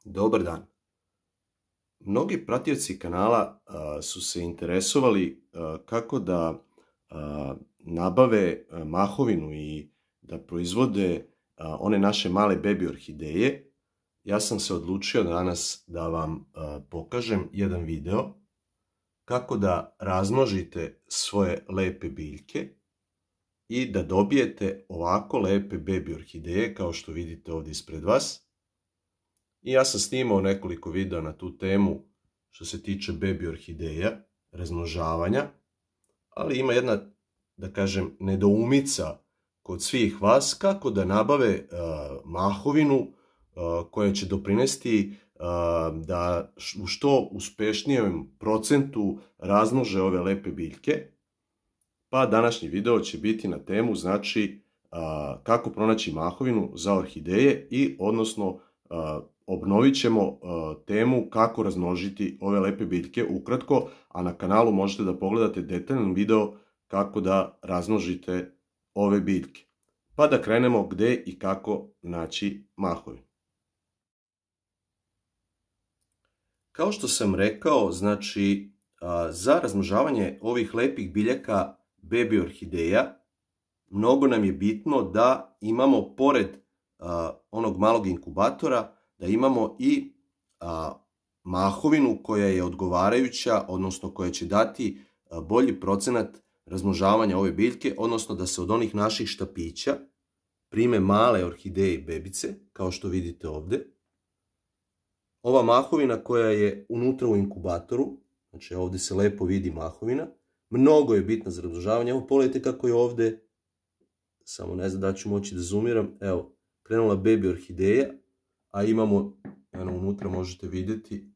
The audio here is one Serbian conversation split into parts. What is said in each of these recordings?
Dobar dan. Mnogi pratioci kanala su se interesovali kako da nabave mahovinu i da proizvode one naše male bebi orhideje. Ja sam se odlučio danas da vam pokažem jedan video kako da razmnožite svoje lepe biljke i da dobijete ovako lepe bebi orhideje kao što vidite ovdje ispred vas. I ja sam snimao nekoliko videa na tu temu što se tiče bebi orhideja, razmnožavanja, ali ima jedna, da kažem, nedoumica kod svih vas kako da nabave mahovinu koja će doprinesti da u što uspešnijem procentu razmnože ove lepe biljke. Pa današnji video će biti na temu, znači, kako pronaći mahovinu za orhideje i odnosno obnovit ćemo temu kako razmnožiti ove lepe biljke ukratko, a na kanalu možete da pogledate detaljan video kako da razmnožite ove biljke. Pa da krenemo gde i kako naći mahovinu. Kao što sam rekao, znači, za razmnožavanje ovih lepih biljaka bebi orhideja mnogo nam je bitno da imamo pored onog malog inkubatora da imamo i mahovinu koja je odgovarajuća, odnosno koja će dati bolji procenat razmnožavanja ove biljke, odnosno da se od onih naših štapića prime male orhideje i bebice, kao što vidite ovdje. Ova mahovina koja je unutra u inkubatoru, znači ovdje se lepo vidi mahovina, mnogo je bitna za razmnožavanje. Evo pogledajte kako je ovdje, samo ne znam da ću moći da zoomiram, evo, krenula bebi orhideja, a imamo, eno unutra možete vidjeti,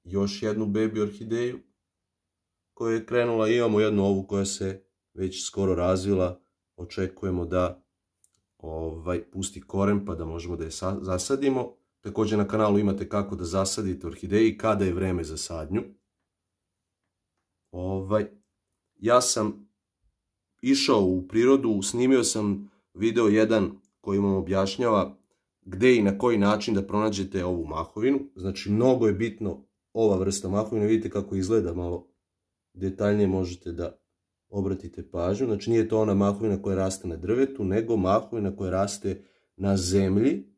još jednu bebi orhideju koja je krenula, i imamo jednu ovu koja se već skoro razvila, očekujemo da pusti koren pa da možemo da je zasadimo. Također na kanalu imate kako da zasadite orhideje i kada je vreme za sadnju. Ja sam išao u prirodu, snimio sam video jedan koji vam objašnjava gde i na koji način da pronađete ovu mahovinu. Znači, mnogo je bitno ova vrsta mahovine. Vidite kako izgleda, malo detaljnije možete da obratite pažnju. Znači, nije to ona mahovina koja raste na drvetu, nego mahovina koja raste na zemlji.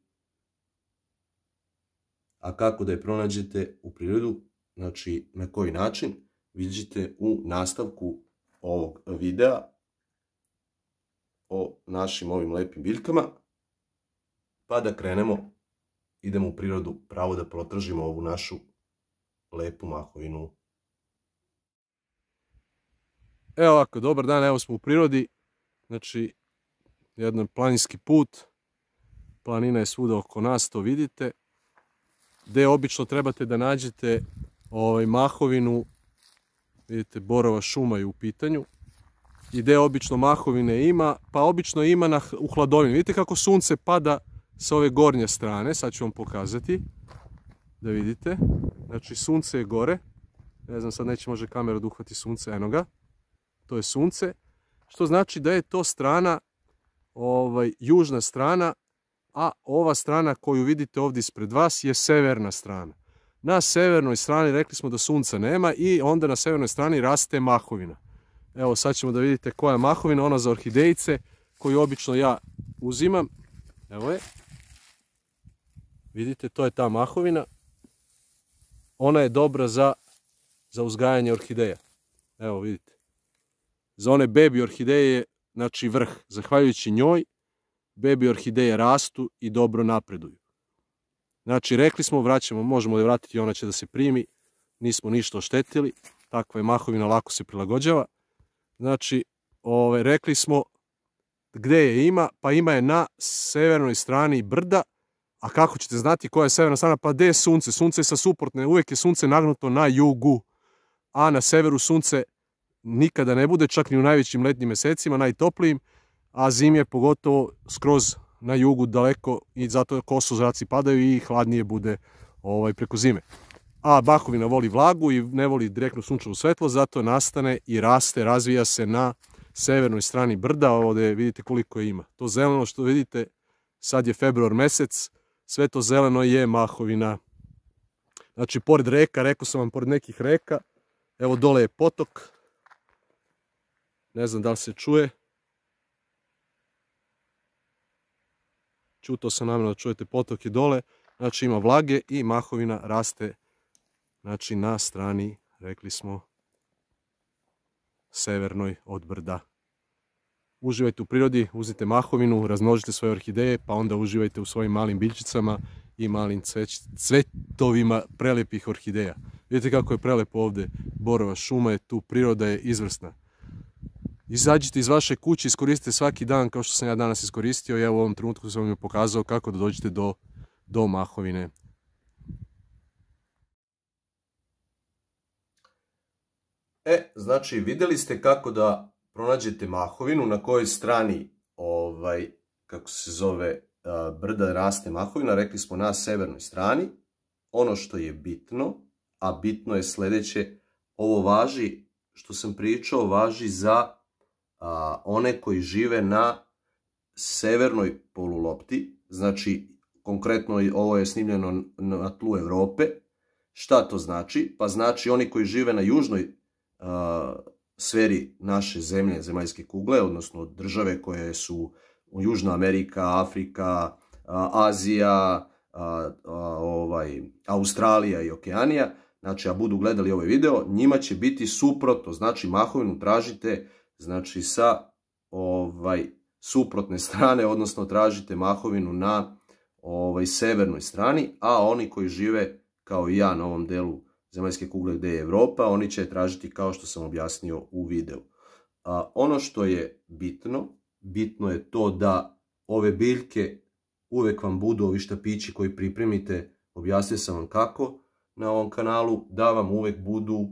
A kako da je pronađete u prirodu, znači na koji način, vidjet ćete u nastavku ovog videa o našim ovim lepim biljkama. Pa da krenemo, idemo u prirodu pravo da protražimo ovu našu lepu mahovinu. Evo ovako, dobar dan, evo smo u prirodi, znači jedan planinski put, planina je svuda oko nas, to vidite, gde obično trebate da nađete mahovinu, vidite borova šuma je u pitanju, i gde obično mahovine ima, pa obično ima u hladovini. Vidite kako sunce pada sa ove gornje strane, sad ću vam pokazati, da vidite, znači sunce je gore, ne znam, sad neće može kamera da uhvati sunce, eno ga, to je sunce, što znači da je to strana, južna strana, a ova strana koju vidite ovdje ispred vas je severna strana. Na severnoj strani rekli smo da sunca nema i onda na severnoj strani raste mahovina. Evo sad ćemo da vidite koja je mahovina, ona za orhidejice koju obično ja uzimam. Evo je. Vidite, to je ta mahovina. Ona je dobra za uzgajanje orhideja. Evo vidite. Za one bebi orhideje je, znači, vrh. Zahvaljujući njoj, bebi orhideje rastu i dobro napreduju. Znači, rekli smo, vraćamo, možemo da je vratiti i ona će da se primi. Nismo ništa oštetili. Takva je mahovina, lako se prilagođava. Znači, rekli smo gde je ima, pa ima je na severnoj strani brda. A kako ćete znati koja je severna strana? Pa gde je sunce? Sunce je sa suprotne, uvijek je sunce nagnuto na jugu. A na severu sunce nikada ne bude, čak ni u najvećim letnjim mesecima, najtoplijim, a zim je pogotovo skroz na jugu daleko i zato koso zraci padaju i hladnije bude preko zime. A mahovina voli vlagu i ne voli direktno sunčevo svetlo, zato nastane i raste, razvija se na severnoj strani brda. Ovdje vidite koliko je ima. To zeleno što vidite, sad je februar mesec, sve to zeleno je mahovina. Znači, pored reka, rekao sam vam, pored nekih reka, evo dole je potok, ne znam da li se čuje. Čutao sam namjerno da čujete, potok je dole, znači ima vlage i mahovina raste, znači na strani, rekli smo, severnoj od brda. Uživajte u prirodi, uzmite mahovinu, razmnožite svoje orhideje, pa onda uživajte u svojim malim biljčicama i malim cvetovima prelepih orhideja. Vidite kako je prelepo ovdje, borova šuma je tu, priroda je izvrsna. Izađite iz vaše kuće, iskoristite svaki dan kao što sam ja danas iskoristio. Ja u ovom trenutku sam vam pokazao kako da dođete do mahovine. Znači vidjeli ste kako da pronađete mahovinu, na kojoj strani kako se zove brda raste mahovina, rekli smo na severnoj strani. Ono što je bitno, a bitno je sljedeće, ovo važi, što sam pričao, važi za one koji žive na severnoj polulopti, znači konkretno ovo je snimljeno na tlu Europe. Šta to znači? Pa znači oni koji žive na južnoj sferi naše zemlje, zemaljske kugle, odnosno države koje su Južna Amerika, Afrika, Azija, Australija i Okeanija, znači a budu gledali ovaj video, njima će biti suprotno, znači mahovinu tražite znači sa suprotne strane, odnosno tražite mahovinu na severnoj strani, a oni koji žive kao i ja na ovom delu zemaljske kugle gdje je Europa, oni će tražiti kao što sam objasnio u videu. Ono što je bitno je to da ove biljke uvek vam budu ovi štapići koji pripremite, objasnio sam vam kako na ovom kanalu, da vam uvek budu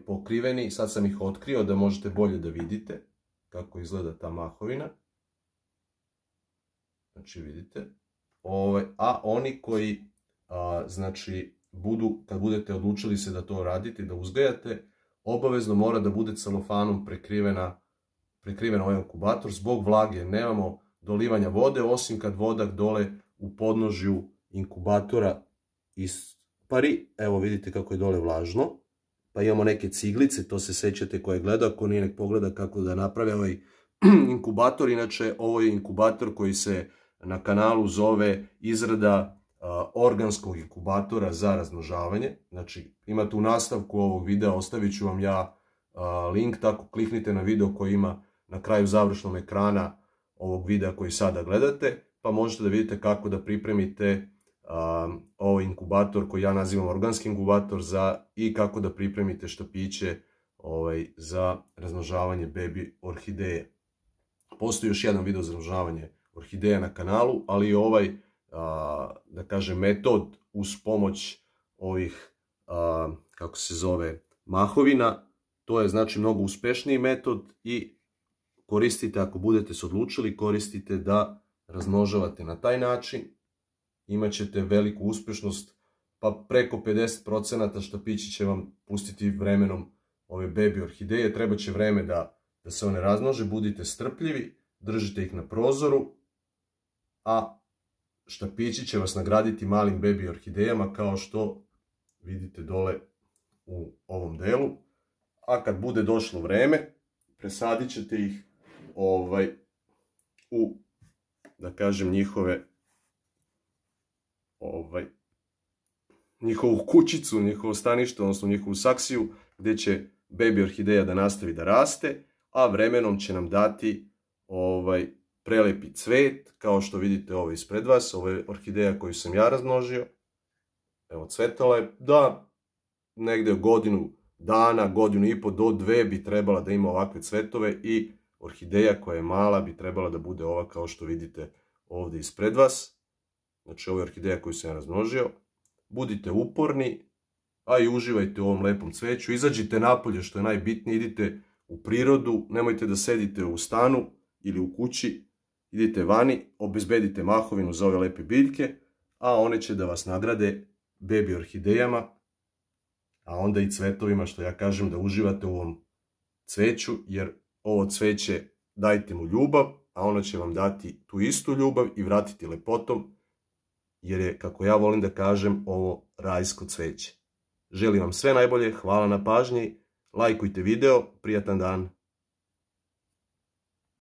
pokriveni. Sad sam ih otkrio da možete bolje da vidite kako izgleda ta mahovina. Znači vidite. A oni koji znači kad budete odlučili se da to radite, da uzgajate, obavezno mora da bude celofanom prekriven ovaj inkubator. Zbog vlage nemamo dolivanja vode, osim kad voda dole u podnožju inkubatora ispari. Evo vidite kako je dole vlažno. Pa imamo neke ciglice, to se sećate ko je gledao, ako nije nek pogleda kako da naprave ovaj inkubator. Inače, ovo je inkubator koji se na kanalu zove izrada organskog inkubatora za razmnožavanje. Znači, imate u nastavku ovog videa, ostavit ću vam ja link, tako kliknite na video koji ima na kraju završnog ekrana ovog videa koji sada gledate, pa možete da vidite kako da pripremite ovaj inkubator koji ja nazivam organski inkubator i kako da pripremite štapiće za razmnožavanje baby orhideje. Postoji još jedan video za razmnožavanje orhideja na kanalu, ali ovaj da kažem metod uz pomoć ovih kako se zove mahovina, to je znači mnogo uspešniji metod i koristite, ako budete se odlučili, koristite da razmnožavate na taj način, imat ćete veliku uspešnost, pa preko 50% štapići će vam pustiti vremenom ove baby orhideje. Treba će vreme da se one razmnože, budite strpljivi, držite ih na prozoru, a štapići će vas nagraditi malim baby orhidejama kao što vidite dole u ovom delu. A kad bude došlo vreme, presadit ćete ih u, da kažem, njihovu kućicu, njihovo stanište, odnosno njihovu saksiju, gdje će baby orhideja da nastavi da raste, a vremenom će nam dati prelepi cvet, kao što vidite ovo ispred vas. Ovo je orhideja koju sam ja razmnožio. Evo, cvetala je, da, negde godinu dana, godinu i po do 2 bi trebala da ima ovakve cvetove i orhideja koja je mala bi trebala da bude ova kao što vidite ovdje ispred vas. Znači, ovo je orhideja koju sam ja razmnožio. Budite uporni, a i uživajte u ovom lepom cveću. Izađite napolje, što je najbitnije, idite u prirodu, nemojte da sedite u stanu ili u kući, idite vani, obezbedite mahovinu za ove lepe biljke, a one će da vas nagrade baby orhidejama, a onda i cvetovima, što ja kažem da uživate u ovom cveću, jer ovo cveće dajte mu ljubav, a ono će vam dati tu istu ljubav i vratiti lepotom, jer je, kako ja volim da kažem, ovo rajsko cveće. Želim vam sve najbolje, hvala na pažnji, lajkujte video, prijatan dan.